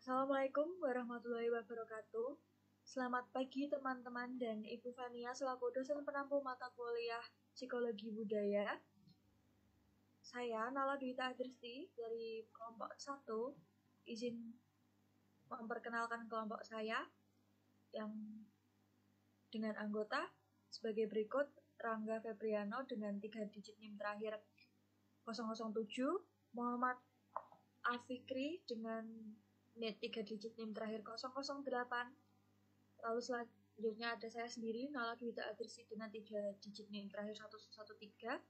Assalamualaikum warahmatullahi wabarakatuh. Selamat pagi teman-teman dan Ibu Fania selaku dosen penampung mata kuliah Psikologi Budaya. Saya Nala Dwita Adristi dari kelompok 1. Izin memperkenalkan kelompok saya yang dengan anggota sebagai berikut: Rangga Febriano dengan 3 digit NIM terakhir 007, Muhammad Afikri dengan 3 digit NIM terakhir 008. Lalu selanjutnya ada saya sendiri, Nala Dwita Adristi dengan 3 digit NIM terakhir 113.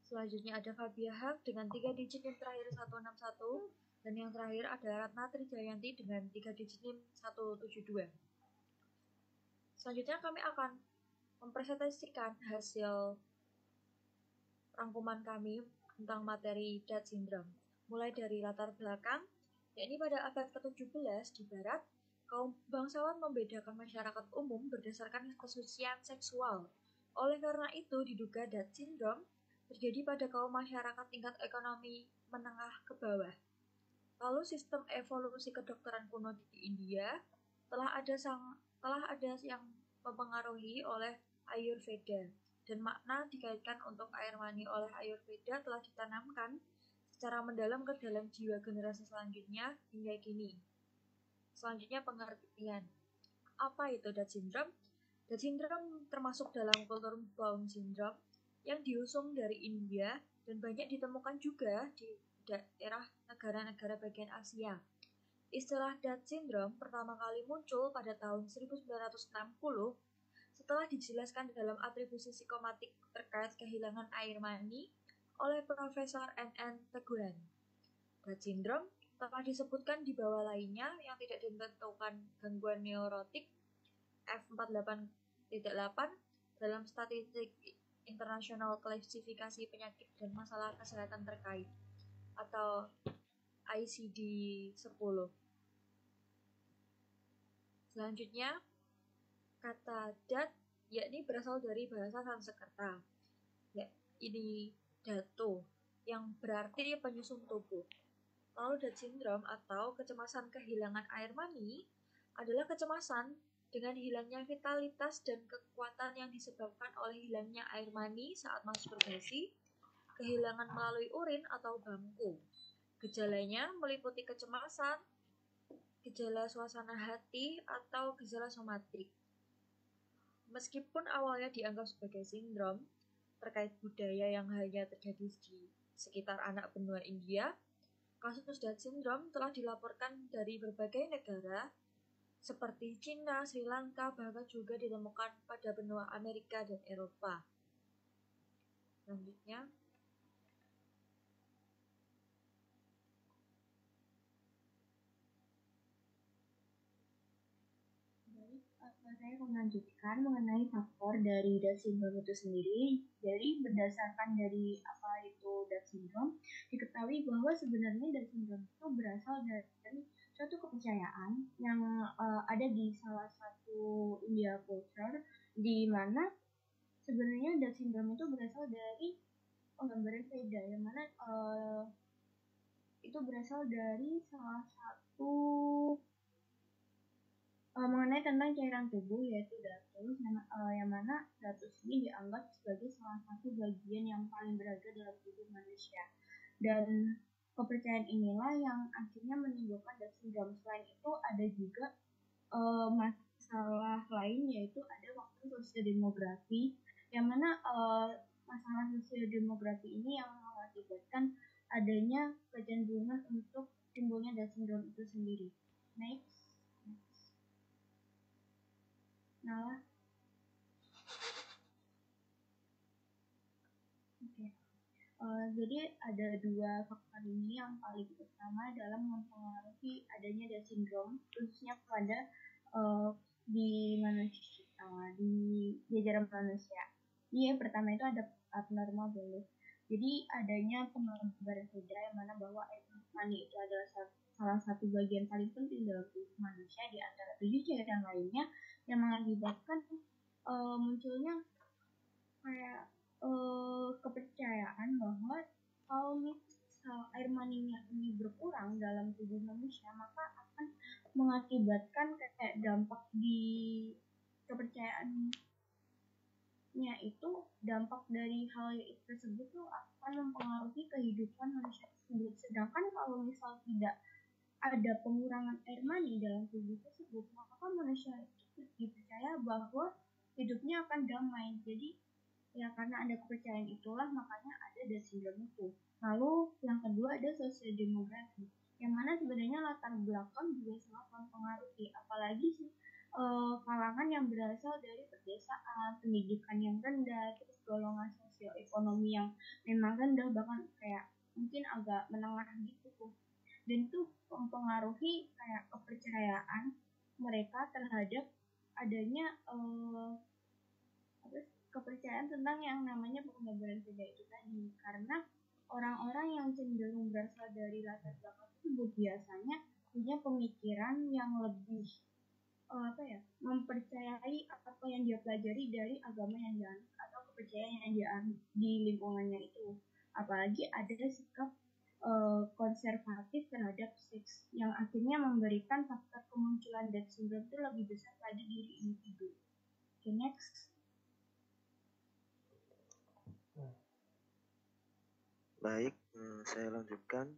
Selanjutnya ada Fabia Haq dengan 3 digit NIM terakhir 161. Dan yang terakhir ada Ratna Trijayanti dengan 3 digit NIM 172. Selanjutnya kami akan mempresentasikan hasil rangkuman kami tentang materi Down Syndrome. Mulai dari latar belakang, yakni pada abad ke-17 di Barat, kaum bangsawan membedakan masyarakat umum berdasarkan kesucian seksual. Oleh karena itu, diduga Down Syndrome terjadi pada kaum masyarakat tingkat ekonomi menengah ke bawah. Lalu sistem evolusi kedokteran kuno di India telah ada yang mempengaruhi oleh Ayurveda, dan makna dikaitkan untuk air mani oleh Ayurveda telah ditanamkan secara mendalam ke dalam jiwa generasi selanjutnya hingga kini. Selanjutnya pengertian. Apa itu Down Syndrome? Down Syndrome termasuk dalam kultur Down Syndrome yang diusung dari India dan banyak ditemukan juga di daerah negara-negara bagian Asia. Istilah Down Syndrome pertama kali muncul pada tahun 1960 setelah dijelaskan dalam atribusi psikomatik terkait kehilangan air mani oleh Profesor N.N. Teguran. Down Syndrome telah disebutkan di bawah lainnya yang tidak ditentukan gangguan neurotik F48.8 dalam statistik internasional klasifikasi penyakit dan masalah kesehatan terkait atau ICD-10. Selanjutnya, kata dat yakni berasal dari bahasa Sanskerta, ini dato yang berarti penyusun tubuh. Lalu Down Syndrome atau kecemasan kehilangan air mani adalah kecemasan dengan hilangnya vitalitas dan kekuatan yang disebabkan oleh hilangnya air mani saat masturbasi, kehilangan melalui urin atau bangku. Gejalanya meliputi kecemasan, gejala suasana hati, atau gejala somatik. Meskipun awalnya dianggap sebagai sindrom terkait budaya yang hanya terjadi di sekitar anak benua India, kasus Down Syndrome telah dilaporkan dari berbagai negara seperti China, Sri Lanka, bahkan juga ditemukan pada benua Amerika dan Eropa. Selanjutnya, saya melanjutkan mengenai faktor dari Down Syndrome itu sendiri. Jadi berdasarkan dari apa itu Down Syndrome, diketahui bahwa sebenarnya Down Syndrome itu berasal dari suatu kepercayaan yang ada di salah satu India culture, di mana sebenarnya Down Syndrome itu berasal dari penggambaran Veda, yang mana itu berasal dari salah satu mengenai tentang cairan tubuh, yaitu datus, yang mana datus ini dianggap sebagai salah satu bagian yang paling berharga dalam tubuh manusia. Dan kepercayaan inilah yang akhirnya menimbulkan Down Syndrome. Selain itu ada juga masalah lain, yaitu ada faktor sosiodemografi, yang mana masalah sosiodemografi ini yang mengakibatkan adanya kecenderungan untuk timbulnya Down Syndrome itu sendiri. Next. Nala. Oke. Jadi ada dua faktor ini yang paling utama dalam mempengaruhi adanya Down Syndrome, khususnya pada di manusia, di jajaran manusia. Yang pertama itu ada abnormal belief. Jadi adanya penggambaran Veda yang mana bahwa air mani itu adalah salah satu bagian paling penting dalam tubuh manusia di antara 7 cairan lainnya, yang mengakibatkan munculnya kayak kepercayaan bahwa kalau misal air maninya ini berkurang dalam tubuh manusia, maka akan mengakibatkan kayak dampak di kepercayaannya itu, dampak dari hal tersebut tuh akan mempengaruhi kehidupan manusia tersebut. Sedangkan kalau misal tidak ada pengurangan air mani dalam tubuh tersebut, maka manusia itu dipercaya bahwa hidupnya akan damai. Jadi ya karena ada kepercayaan itulah makanya ada Down syndrome itu. Lalu yang kedua ada sosiodemografi, yang mana sebenarnya latar belakang juga sangat mempengaruhi, apalagi sih kalangan yang berasal dari pedesaan, pendidikan yang rendah, terus golongan sosioekonomi yang memang rendah, bahkan kayak mungkin agak menengah gitu tuh. Dan itu mempengaruhi kayak kepercayaan mereka terhadap adanya kepercayaan tentang yang namanya penggambaran beda itu tadi. Karena orang-orang yang cenderung berasal dari latar belakang tersebut biasanya punya pemikiran yang lebih mempercayai apa yang dia pelajari dari agama yang dia atau kepercayaan yang dia di lingkungannya itu. Apalagi ada sikap konservatif terhadap seks yang akhirnya memberikan faktor kemunculan Down syndrome itu lebih besar pada diri individu. Okay, next. Baik, saya lanjutkan.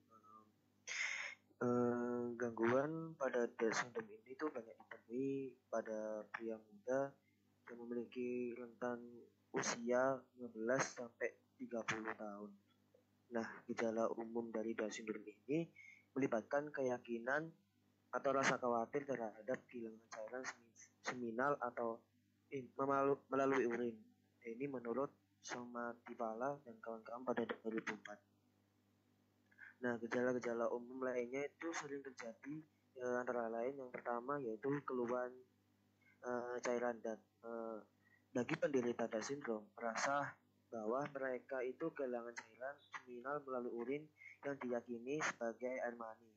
Gangguan pada Down syndrome ini tuh banyak ditemui pada pria muda yang memiliki rentan usia 15 sampai 30 tahun. Nah, gejala umum dari Down syndrome ini melibatkan keyakinan atau rasa khawatir terhadap kehilangan cairan seminal atau melalui urin. Ini menurut Somatipala dan kawan-kawan pada 2004. Nah, gejala-gejala umum lainnya itu sering terjadi antara lain yang pertama yaitu keluhan cairan dan bagi penderita Down syndrome merasa bahwa mereka itu kehilangan cairan seminal melalui urin yang diyakini sebagai air mani.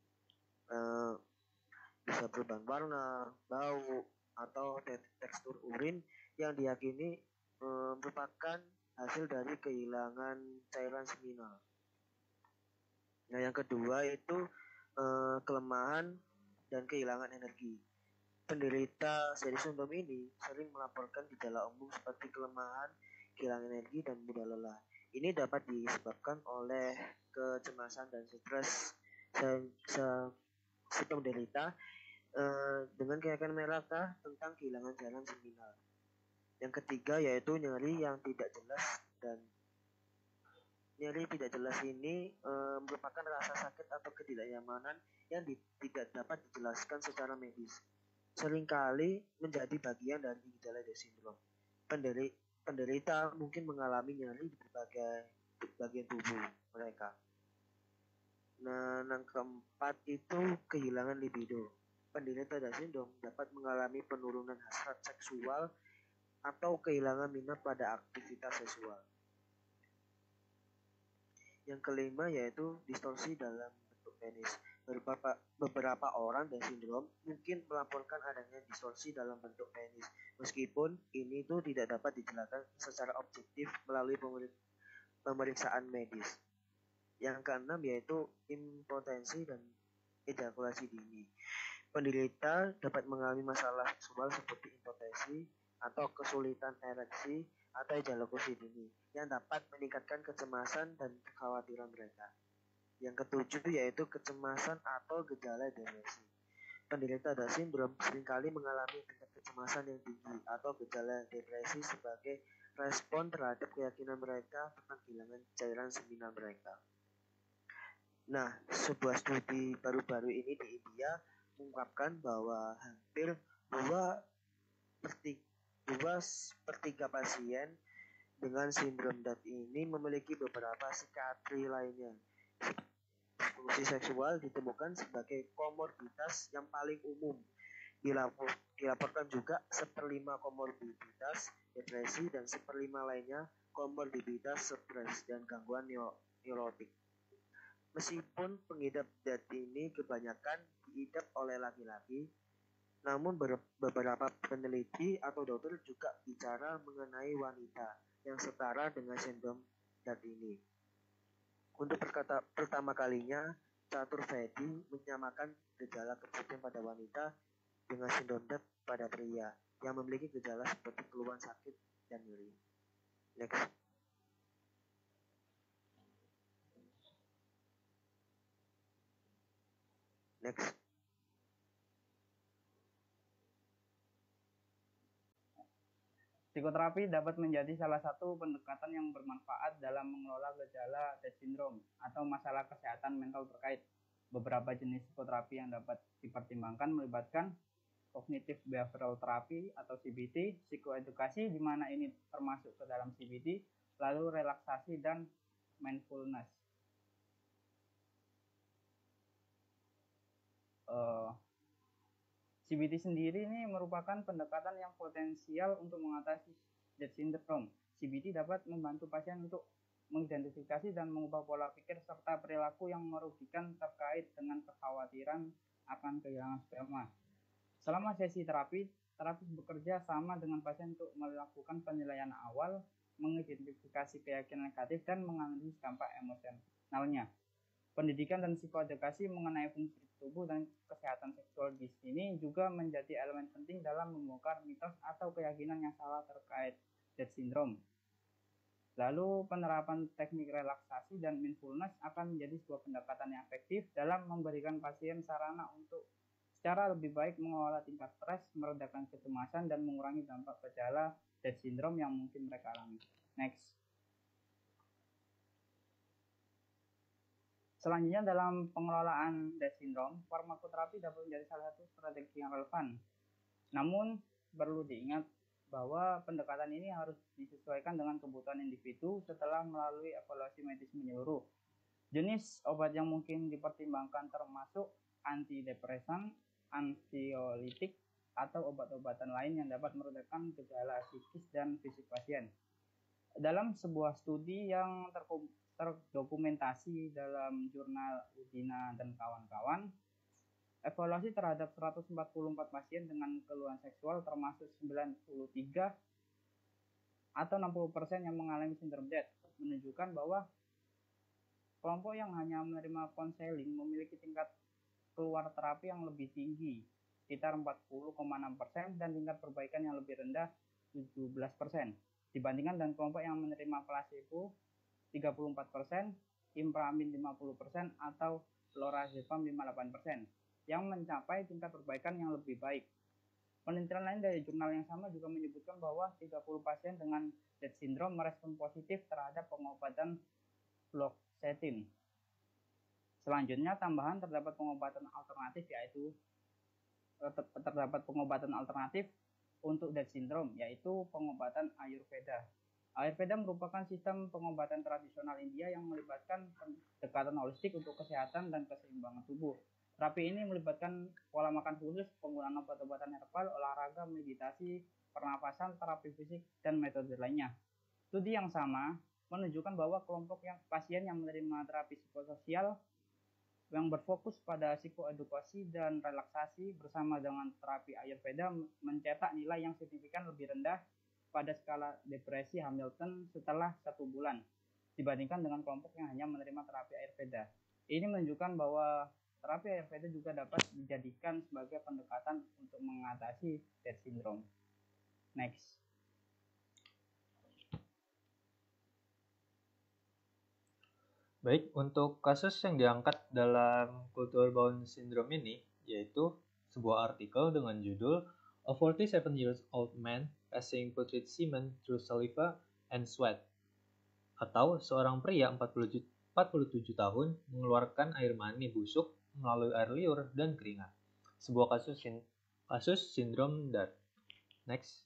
Bisa berubah warna, bau, atau tekstur urin yang diyakini merupakan hasil dari kehilangan cairan seminal. Nah, yang kedua itu kelemahan dan kehilangan energi. Penderita Down syndrome ini sering melaporkan gejala umum seperti kelemahan, kehilangan energi, dan mudah lelah. Ini dapat disebabkan oleh kecemasan dan stres si penderita dengan keyakinan mereka tentang kehilangan cairan seminal. Yang ketiga yaitu nyeri yang tidak jelas, dan nyeri tidak jelas ini merupakan rasa sakit atau ketidaknyamanan yang tidak dapat dijelaskan secara medis. Seringkali menjadi bagian dari gejala Down syndrome. Penderita mungkin mengalami nyeri di berbagai bagian tubuh mereka. Nah, yang keempat itu kehilangan libido. Penderita Down syndrome dapat mengalami penurunan hasrat seksual atau kehilangan minat pada aktivitas seksual. Yang kelima yaitu distorsi dalam bentuk penis. Beberapa orang Down syndrome mungkin melaporkan adanya distorsi dalam bentuk penis, meskipun ini tuh tidak dapat dijelaskan secara objektif melalui pemeriksaan medis. Yang keenam yaitu impotensi dan ejakulasi dini. Penderita dapat mengalami masalah seksual seperti impotensi atau kesulitan ereksi atau ejakulasi dini yang dapat meningkatkan kecemasan dan kekhawatiran mereka. Yang ketujuh yaitu kecemasan atau gejala depresi. Penderita Down syndrome seringkali mengalami tingkat kecemasan yang tinggi atau gejala depresi sebagai respon terhadap keyakinan mereka tentang kehilangan cairan seminal mereka. Nah, sebuah studi baru-baru ini di India mengungkapkan bahwa hampir 2/3 pasien dengan sindrom Down ini memiliki beberapa psikiatri lainnya. Disfungsi seksual ditemukan sebagai komorbiditas yang paling umum. Dilaporkan juga 1/5 komorbiditas depresi dan 1/5 lainnya komorbiditas stres dan gangguan neurotik. Meskipun pengidap Down ini kebanyakan diidap oleh laki-laki, namun beberapa peneliti atau dokter juga bicara mengenai wanita yang setara dengan sindrom Down ini. Untuk pertama kalinya Chaturvedi menyamakan gejala kesepian pada wanita dengan sindrom DAT pada pria yang memiliki gejala seperti keluhan sakit dan nyeri. Next. Next. Psikoterapi dapat menjadi salah satu pendekatan yang bermanfaat dalam mengelola gejala DAT syndrome atau masalah kesehatan mental terkait. Beberapa jenis psikoterapi yang dapat dipertimbangkan melibatkan Cognitive Behavioral Therapy atau CBT, psikoedukasi di mana ini termasuk ke dalam CBT, lalu relaksasi dan mindfulness. CBT sendiri ini merupakan pendekatan yang potensial untuk mengatasi DAT syndrome. CBT dapat membantu pasien untuk mengidentifikasi dan mengubah pola pikir serta perilaku yang merugikan terkait dengan kekhawatiran akan kehilangan sperma. Selama sesi terapi, terapis bekerja sama dengan pasien untuk melakukan penilaian awal, mengidentifikasi keyakinan negatif, dan menganalisis dampak emosionalnya. Pendidikan dan psikoedukasi mengenai fungsi tubuh dan kesehatan seksual di sini juga menjadi elemen penting dalam membongkar mitos atau keyakinan yang salah terkait DAT syndrome. Lalu penerapan teknik relaksasi dan mindfulness akan menjadi sebuah pendekatan yang efektif dalam memberikan pasien sarana untuk secara lebih baik mengelola tingkat stres, meredakan kecemasan, dan mengurangi dampak gejala DAT syndrome yang mungkin mereka alami. Next. Selanjutnya dalam pengelolaan DAT syndrome, farmakoterapi dapat menjadi salah satu strategi yang relevan. Namun perlu diingat bahwa pendekatan ini harus disesuaikan dengan kebutuhan individu setelah melalui evaluasi medis menyeluruh. Jenis obat yang mungkin dipertimbangkan termasuk antidepresan, anksiolitik, atau obat-obatan lain yang dapat meredakan gejala psikis dan fisik pasien. Dalam sebuah studi yang terdokumentasi dalam jurnal Udina dan kawan-kawan, evaluasi terhadap 144 pasien dengan keluhan seksual termasuk 93 atau 60% yang mengalami sindrom DAT menunjukkan bahwa kelompok yang hanya menerima konseling memiliki tingkat keluar terapi yang lebih tinggi, sekitar 40,6%, dan tingkat perbaikan yang lebih rendah 17%, dibandingkan dengan kelompok yang menerima placebo 34%, impramin 50%, atau lorazepam 58%, yang mencapai tingkat perbaikan yang lebih baik. Penelitian lain dari jurnal yang sama juga menyebutkan bahwa 30 pasien dengan DAT syndrome merespon positif terhadap pengobatan fluoxetine. Selanjutnya, tambahan terdapat pengobatan alternatif untuk DAT syndrome, yaitu pengobatan Ayurveda. Ayurveda merupakan sistem pengobatan tradisional India yang melibatkan pendekatan holistik untuk kesehatan dan keseimbangan tubuh. Terapi ini melibatkan pola makan khusus, penggunaan obat-obatan herbal, olahraga, meditasi, pernapasan, terapi fisik, dan metode lainnya. Studi yang sama menunjukkan bahwa kelompok pasien yang menerima terapi psikososial yang berfokus pada psikoedukasi dan relaksasi bersama dengan terapi Ayurveda mencetak nilai yang signifikan lebih rendah pada skala depresi Hamilton setelah 1 bulan dibandingkan dengan kelompok yang hanya menerima terapi Ayurveda. Ini menunjukkan bahwa terapi Ayurveda juga dapat dijadikan sebagai pendekatan untuk mengatasi DAT syndrome. Next. Baik, untuk kasus yang diangkat dalam Culture Bound Syndrome ini, yaitu sebuah artikel dengan judul A 47-year-old man passing putrid semen through saliva and sweat, atau seorang pria 47 tahun mengeluarkan air mani busuk melalui air liur dan keringat. Sebuah kasus sindrom DAT. Next.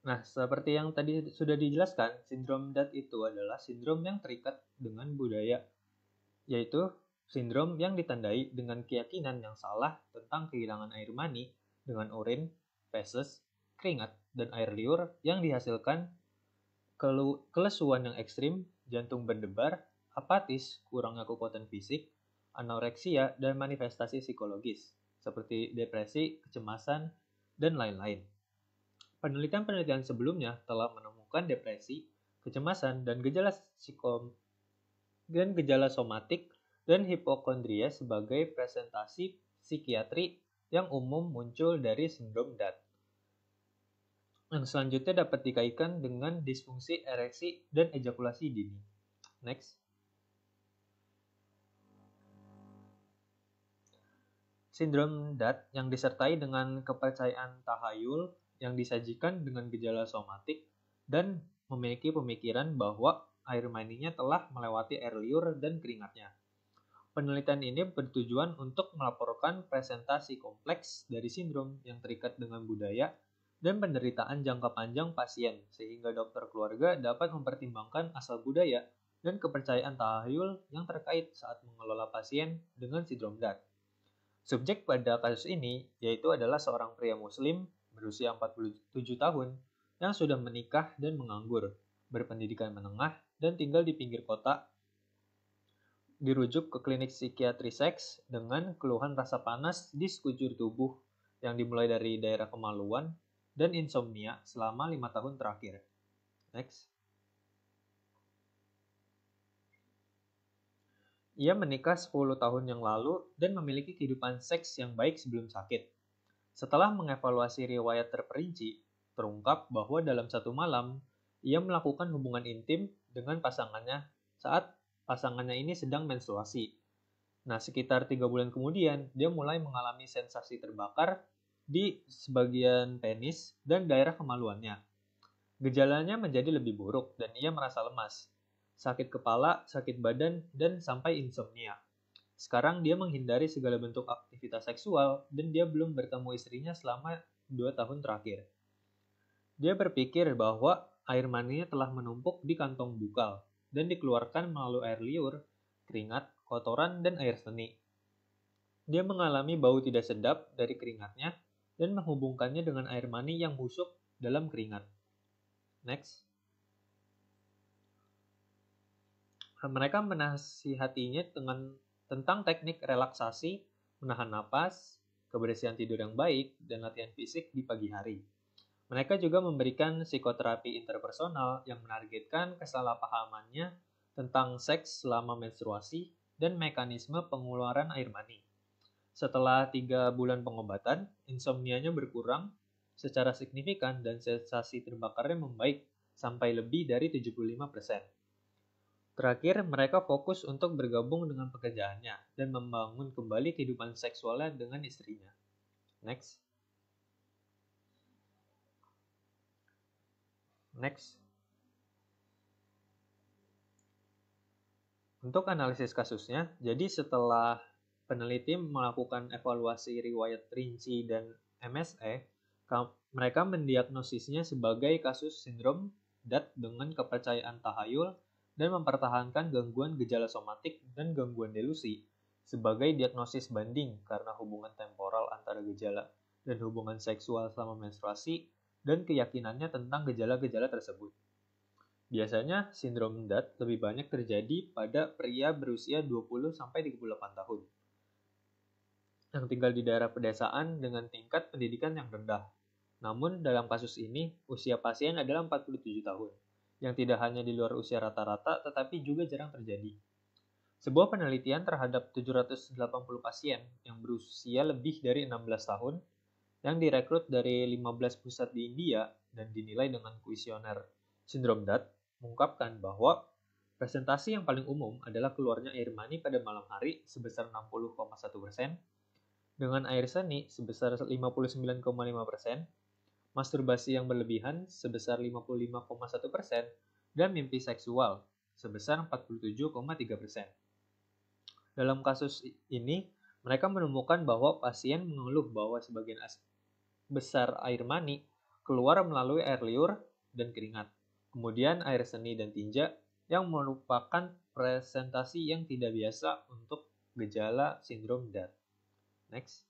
Nah, seperti yang tadi sudah dijelaskan, sindrom DAT itu adalah sindrom yang terikat dengan budaya, yaitu sindrom yang ditandai dengan keyakinan yang salah tentang kehilangan air mani dengan urin, feses, keringat, dan air liur yang dihasilkan kelesuan yang ekstrim, jantung berdebar, apatis, kurangnya kekuatan fisik, anoreksia, dan manifestasi psikologis seperti depresi, kecemasan, dan lain-lain. Penelitian-penelitian sebelumnya telah menemukan depresi, kecemasan, dan gejala dan gejala somatik dan hipokondria sebagai presentasi psikiatri yang umum muncul dari sindrom DAT. Yang selanjutnya dapat dikaitkan dengan disfungsi ereksi dan ejakulasi dini. Next. Sindrom DAT yang disertai dengan kepercayaan tahayul yang disajikan dengan gejala somatik dan memiliki pemikiran bahwa air maninya telah melewati air liur dan keringatnya. Penelitian ini bertujuan untuk melaporkan presentasi kompleks dari sindrom yang terikat dengan budaya dan penderitaan jangka panjang pasien, sehingga dokter keluarga dapat mempertimbangkan asal budaya dan kepercayaan tahayul yang terkait saat mengelola pasien dengan sindrom DAT. Subjek pada kasus ini yaitu adalah seorang pria muslim berusia 47 tahun yang sudah menikah dan menganggur, berpendidikan menengah dan tinggal di pinggir kota. Dirujuk ke klinik psikiatri seks dengan keluhan rasa panas di sekujur tubuh yang dimulai dari daerah kemaluan dan insomnia selama 5 tahun terakhir. Next. Ia menikah 10 tahun yang lalu dan memiliki kehidupan seks yang baik sebelum sakit. Setelah mengevaluasi riwayat terperinci, terungkap bahwa dalam satu malam, ia melakukan hubungan intim dengan pasangannya saat pasangannya ini sedang menstruasi. Nah, sekitar 3 bulan kemudian, dia mulai mengalami sensasi terbakar di sebagian penis dan daerah kemaluannya. Gejalanya menjadi lebih buruk dan ia merasa lemas, sakit kepala, sakit badan, dan sampai insomnia. Sekarang dia menghindari segala bentuk aktivitas seksual dan dia belum bertemu istrinya selama 2 tahun terakhir. Dia berpikir bahwa air maninya telah menumpuk di kantong bukal dan dikeluarkan melalui air liur, keringat, kotoran, dan air seni. Dia mengalami bau tidak sedap dari keringatnya dan menghubungkannya dengan air mani yang busuk dalam keringat. Next. Mereka menasihatinya tentang teknik relaksasi, menahan napas, kebersihan tidur yang baik, dan latihan fisik di pagi hari. Mereka juga memberikan psikoterapi interpersonal yang menargetkan kesalahpahamannya tentang seks selama menstruasi dan mekanisme pengeluaran air mani. Setelah 3 bulan pengobatan, insomnianya berkurang secara signifikan dan sensasi terbakarnya membaik sampai lebih dari 75%. Terakhir, mereka fokus untuk bergabung dengan pekerjaannya dan membangun kembali kehidupan seksualnya dengan istrinya. Next. Untuk analisis kasusnya, jadi setelah peneliti melakukan evaluasi riwayat rinci dan MSE, mereka mendiagnosisnya sebagai kasus sindrom DAT dengan kepercayaan tahayul dan mempertahankan gangguan gejala somatik dan gangguan delusi sebagai diagnosis banding karena hubungan temporal antara gejala dan hubungan seksual selama menstruasi dan keyakinannya tentang gejala-gejala tersebut. Biasanya sindrom DAT lebih banyak terjadi pada pria berusia 20-38 tahun yang tinggal di daerah pedesaan dengan tingkat pendidikan yang rendah. Namun dalam kasus ini, usia pasien adalah 47 tahun, yang tidak hanya di luar usia rata-rata tetapi juga jarang terjadi. Sebuah penelitian terhadap 780 pasien yang berusia lebih dari 16 tahun yang direkrut dari 15 pusat di India dan dinilai dengan kuesioner sindrom DAT mengungkapkan bahwa presentasi yang paling umum adalah keluarnya air mani pada malam hari sebesar 60,1%, dengan air seni sebesar 59,5%, masturbasi yang berlebihan sebesar 55,1%, dan mimpi seksual sebesar 47,3%. Dalam kasus ini, mereka menemukan bahwa pasien mengeluh bahwa sebagian besar air mani keluar melalui air liur dan keringat. Kemudian air seni dan tinja yang merupakan presentasi yang tidak biasa untuk gejala sindrom DAT. Next.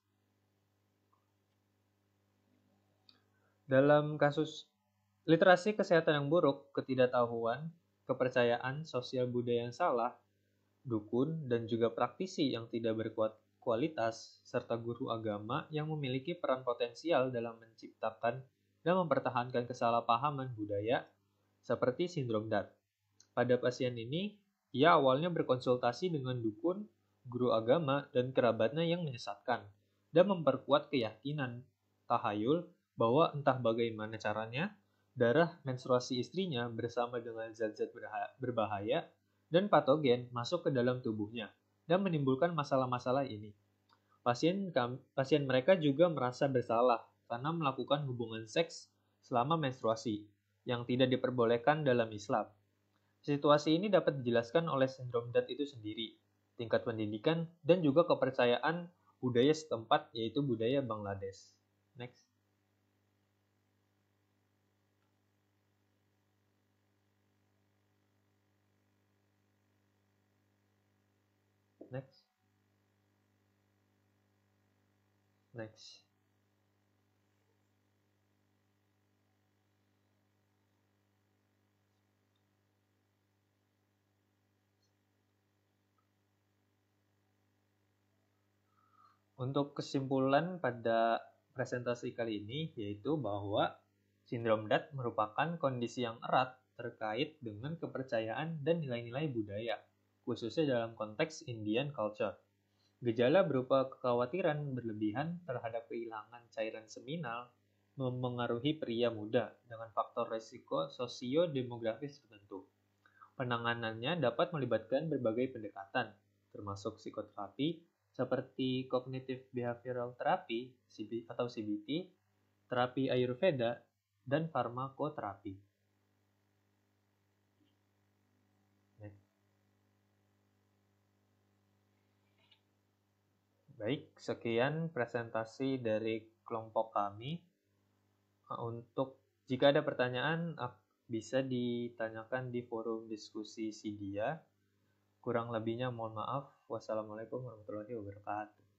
Dalam kasus literasi kesehatan yang buruk, ketidaktahuan, kepercayaan sosial budaya yang salah, dukun, dan juga praktisi yang tidak berkualitas, serta guru agama yang memiliki peran potensial dalam menciptakan dan mempertahankan kesalahpahaman budaya seperti sindrom DAT. Pada pasien ini, Ia awalnya berkonsultasi dengan dukun, guru agama, dan kerabatnya yang menyesatkan, dan memperkuat keyakinan tahayul bahwa entah bagaimana caranya, darah menstruasi istrinya bersama dengan zat-zat berbahaya dan patogen masuk ke dalam tubuhnya dan menimbulkan masalah-masalah ini. Pasien mereka juga merasa bersalah karena melakukan hubungan seks selama menstruasi yang tidak diperbolehkan dalam Islam. Situasi ini dapat dijelaskan oleh sindrom DAT itu sendiri, tingkat pendidikan, dan juga kepercayaan budaya setempat, yaitu budaya Bangladesh. Next. Next. Next. Untuk kesimpulan pada presentasi kali ini yaitu bahwa sindrom DAT merupakan kondisi yang erat terkait dengan kepercayaan dan nilai-nilai budaya, khususnya dalam konteks Indian culture. Gejala berupa kekhawatiran berlebihan terhadap kehilangan cairan seminal memengaruhi pria muda dengan faktor risiko sosio-demografis tertentu. Penanganannya dapat melibatkan berbagai pendekatan, termasuk psikoterapi, seperti Cognitive Behavioral Therapy atau CBT, terapi Ayurveda, dan farmakoterapi. Baik, sekian presentasi dari kelompok kami. Untuk jika ada pertanyaan, bisa ditanyakan di forum diskusi Sidia. Kurang lebihnya mohon maaf. Wassalamualaikum warahmatullahi wabarakatuh.